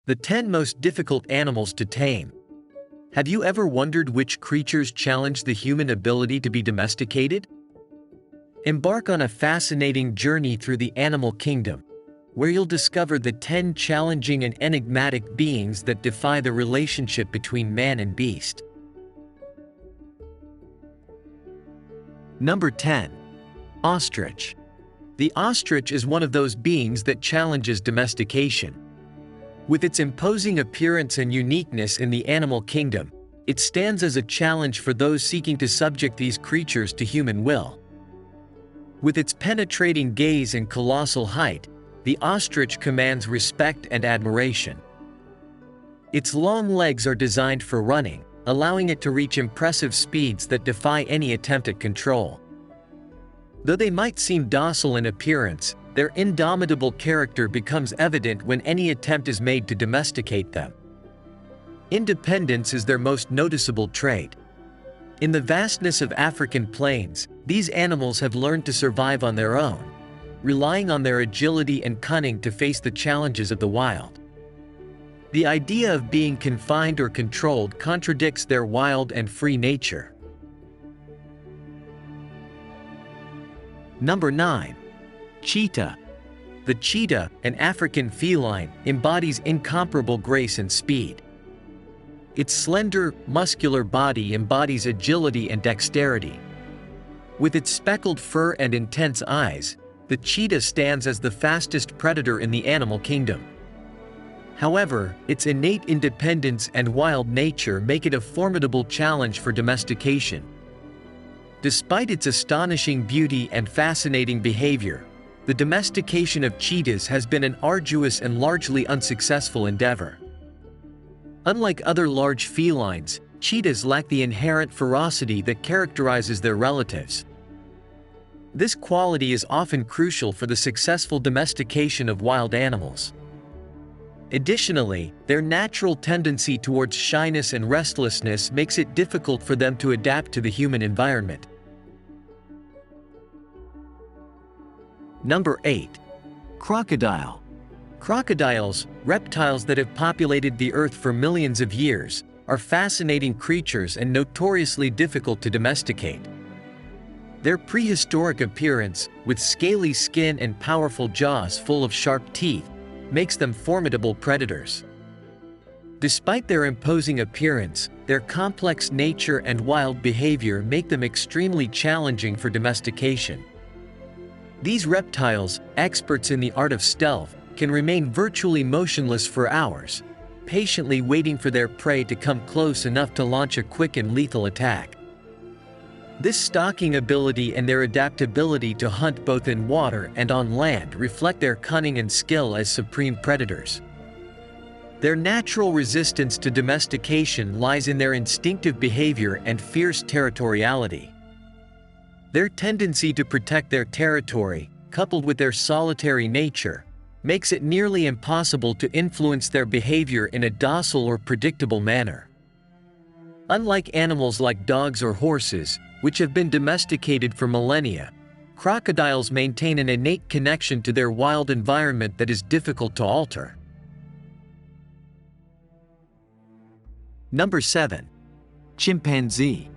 The 10 most difficult animals to tame. Have you ever wondered which creatures challenge the human ability to be domesticated? Embark on a fascinating journey through the animal kingdom, where you'll discover the 10 challenging and enigmatic beings that defy the relationship between man and beast. Number 10. Ostrich. The ostrich is one of those beings that challenges domestication. With its imposing appearance and uniqueness in the animal kingdom, it stands as a challenge for those seeking to subject these creatures to human will. With its penetrating gaze and colossal height, the ostrich commands respect and admiration. Its long legs are designed for running, allowing it to reach impressive speeds that defy any attempt at control. Though they might seem docile in appearance, their indomitable character becomes evident when any attempt is made to domesticate them. Independence is their most noticeable trait. In the vastness of African plains, these animals have learned to survive on their own, relying on their agility and cunning to face the challenges of the wild. The idea of being confined or controlled contradicts their wild and free nature. Number 9. Cheetah. The cheetah, an African feline, embodies incomparable grace and speed. Its slender, muscular body embodies agility and dexterity. With its speckled fur and intense eyes, the cheetah stands as the fastest predator in the animal kingdom. However, its innate independence and wild nature make it a formidable challenge for domestication. Despite its astonishing beauty and fascinating behavior, the domestication of cheetahs has been an arduous and largely unsuccessful endeavor. Unlike other large felines, cheetahs lack the inherent ferocity that characterizes their relatives. This quality is often crucial for the successful domestication of wild animals. Additionally, their natural tendency towards shyness and restlessness makes it difficult for them to adapt to the human environment. Number 8. Crocodile. Crocodiles, reptiles that have populated the earth for millions of years, are fascinating creatures and notoriously difficult to domesticate. Their prehistoric appearance, with scaly skin and powerful jaws full of sharp teeth, makes them formidable predators. Despite their imposing appearance, their complex nature and wild behavior make them extremely challenging for domestication. These reptiles, experts in the art of stealth, can remain virtually motionless for hours, patiently waiting for their prey to come close enough to launch a quick and lethal attack. This stalking ability and their adaptability to hunt both in water and on land reflect their cunning and skill as supreme predators. Their natural resistance to domestication lies in their instinctive behavior and fierce territoriality. Their tendency to protect their territory, coupled with their solitary nature, makes it nearly impossible to influence their behavior in a docile or predictable manner. Unlike animals like dogs or horses, which have been domesticated for millennia, crocodiles maintain an innate connection to their wild environment that is difficult to alter. Number 7. Chimpanzee.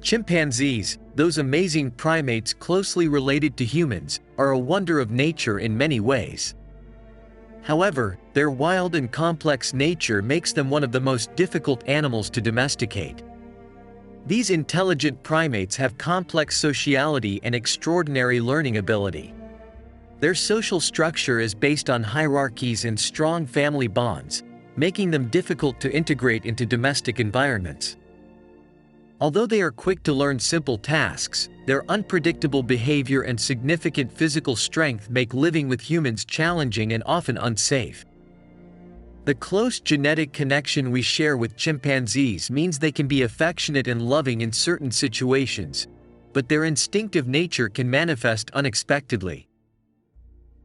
Chimpanzees, those amazing primates closely related to humans, are a wonder of nature in many ways. However, their wild and complex nature makes them one of the most difficult animals to domesticate. These intelligent primates have complex sociality and extraordinary learning ability. Their social structure is based on hierarchies and strong family bonds, making them difficult to integrate into domestic environments. Although they are quick to learn simple tasks, their unpredictable behavior and significant physical strength make living with humans challenging and often unsafe. The close genetic connection we share with chimpanzees means they can be affectionate and loving in certain situations, but their instinctive nature can manifest unexpectedly.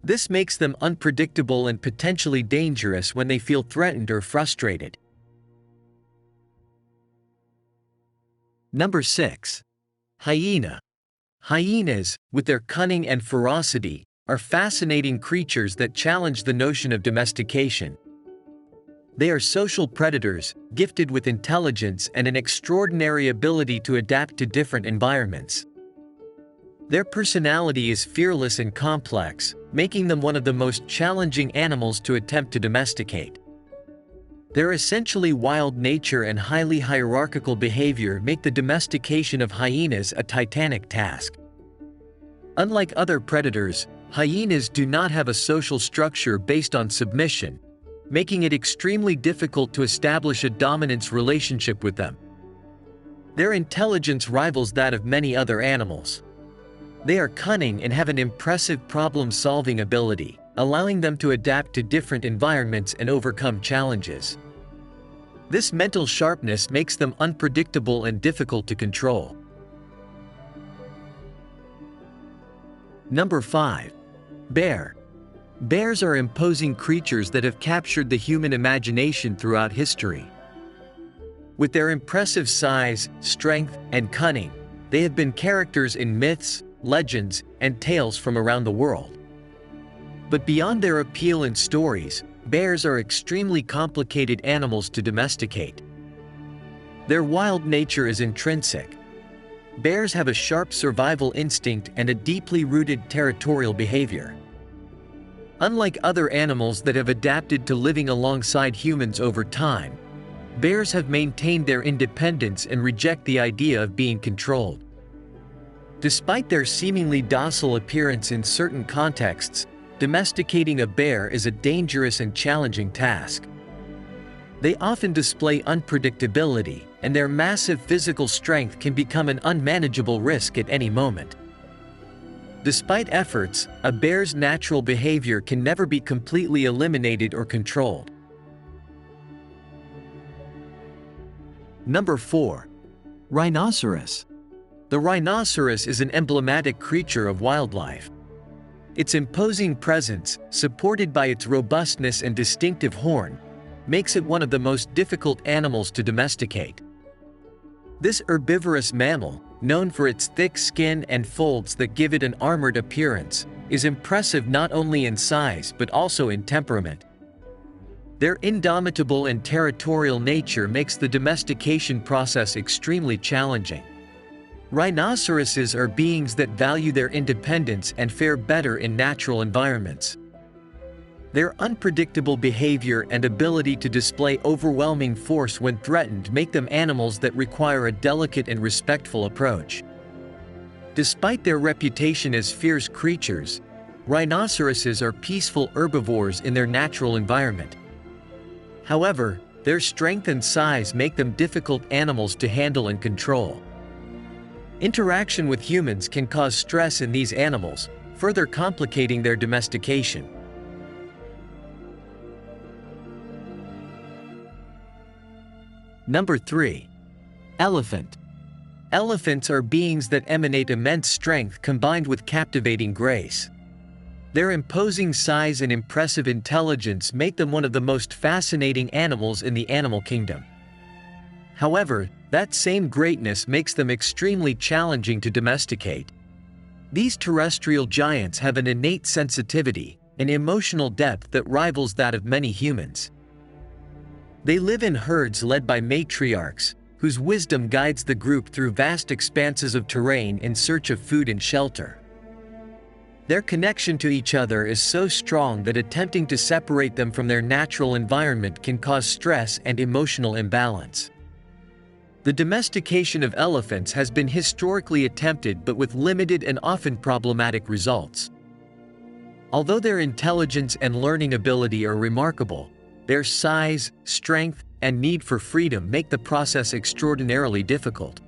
This makes them unpredictable and potentially dangerous when they feel threatened or frustrated. Number 6. Hyena. Hyenas, with their cunning and ferocity, are fascinating creatures that challenge the notion of domestication. They are social predators, gifted with intelligence and an extraordinary ability to adapt to different environments. Their personality is fearless and complex, making them one of the most challenging animals to attempt to domesticate. Their essentially wild nature and highly hierarchical behavior make the domestication of hyenas a titanic task. Unlike other predators, hyenas do not have a social structure based on submission, making it extremely difficult to establish a dominance relationship with them. Their intelligence rivals that of many other animals. They are cunning and have an impressive problem-solving ability, allowing them to adapt to different environments and overcome challenges. This mental sharpness makes them unpredictable and difficult to control. Number 5. Bear. Bears are imposing creatures that have captured the human imagination throughout history. With their impressive size, strength, and cunning, they have been characters in myths, legends, and tales from around the world. But beyond their appeal in stories, bears are extremely complicated animals to domesticate. Their wild nature is intrinsic. Bears have a sharp survival instinct and a deeply rooted territorial behavior. Unlike other animals that have adapted to living alongside humans over time, bears have maintained their independence and reject the idea of being controlled. Despite their seemingly docile appearance in certain contexts, domesticating a bear is a dangerous and challenging task. They often display unpredictability, and their massive physical strength can become an unmanageable risk at any moment. Despite efforts, a bear's natural behavior can never be completely eliminated or controlled. Number 4. Rhinoceros. The rhinoceros is an emblematic creature of wildlife. Its imposing presence, supported by its robustness and distinctive horn, makes it one of the most difficult animals to domesticate. This herbivorous mammal, known for its thick skin and folds that give it an armored appearance, is impressive not only in size but also in temperament. Their indomitable and territorial nature makes the domestication process extremely challenging. Rhinoceroses are beings that value their independence and fare better in natural environments. Their unpredictable behavior and ability to display overwhelming force when threatened make them animals that require a delicate and respectful approach. Despite their reputation as fierce creatures, rhinoceroses are peaceful herbivores in their natural environment. However, their strength and size make them difficult animals to handle and control. Interaction with humans can cause stress in these animals, further complicating their domestication. Number 3. Elephant. Elephants are beings that emanate immense strength combined with captivating grace. Their imposing size and impressive intelligence make them one of the most fascinating animals in the animal kingdom. However, that same greatness makes them extremely challenging to domesticate. These terrestrial giants have an innate sensitivity, an emotional depth that rivals that of many humans. They live in herds led by matriarchs, whose wisdom guides the group through vast expanses of terrain in search of food and shelter. Their connection to each other is so strong that attempting to separate them from their natural environment can cause stress and emotional imbalance. The domestication of elephants has been historically attempted but with limited and often problematic results. Although their intelligence and learning ability are remarkable, their size, strength, and need for freedom make the process extraordinarily difficult.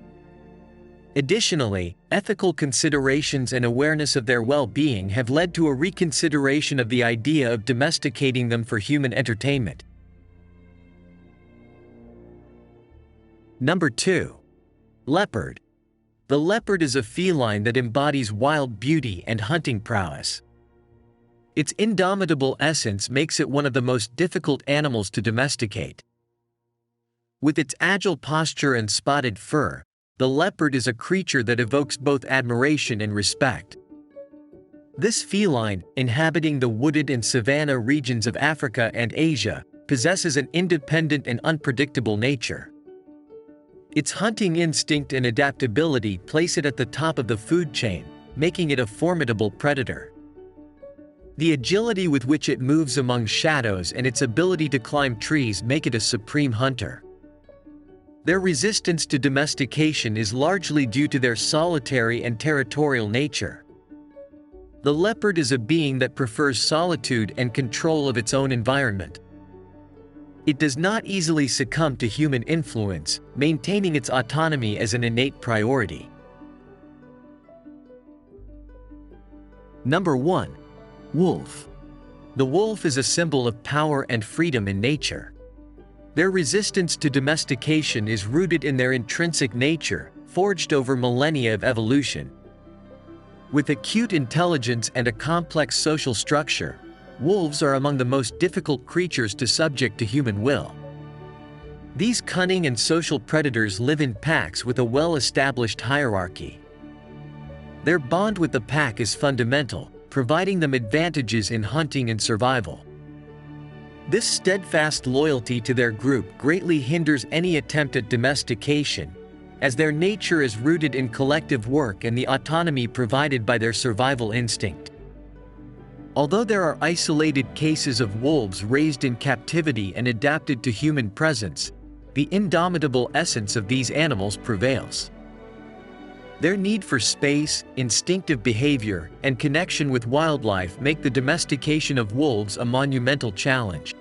Additionally, ethical considerations and awareness of their well-being have led to a reconsideration of the idea of domesticating them for human entertainment. Number 2. Leopard. The leopard is a feline that embodies wild beauty and hunting prowess. Its indomitable essence makes it one of the most difficult animals to domesticate. With its agile posture and spotted fur, the leopard is a creature that evokes both admiration and respect. This feline, inhabiting the wooded and savanna regions of Africa and Asia, possesses an independent and unpredictable nature. Its hunting instinct and adaptability place it at the top of the food chain, making it a formidable predator. The agility with which it moves among shadows and its ability to climb trees make it a supreme hunter. Their resistance to domestication is largely due to their solitary and territorial nature. The leopard is a being that prefers solitude and control of its own environment. It does not easily succumb to human influence, maintaining its autonomy as an innate priority. Number 1. Wolf. The wolf is a symbol of power and freedom in nature. Their resistance to domestication is rooted in their intrinsic nature, forged over millennia of evolution. With acute intelligence and a complex social structure, wolves are among the most difficult creatures to subject to human will. These cunning and social predators live in packs with a well-established hierarchy. Their bond with the pack is fundamental, providing them advantages in hunting and survival. This steadfast loyalty to their group greatly hinders any attempt at domestication, as their nature is rooted in collective work and the autonomy provided by their survival instinct. Although there are isolated cases of wolves raised in captivity and adapted to human presence, the indomitable essence of these animals prevails. Their need for space, instinctive behavior, and connection with wildlife make the domestication of wolves a monumental challenge.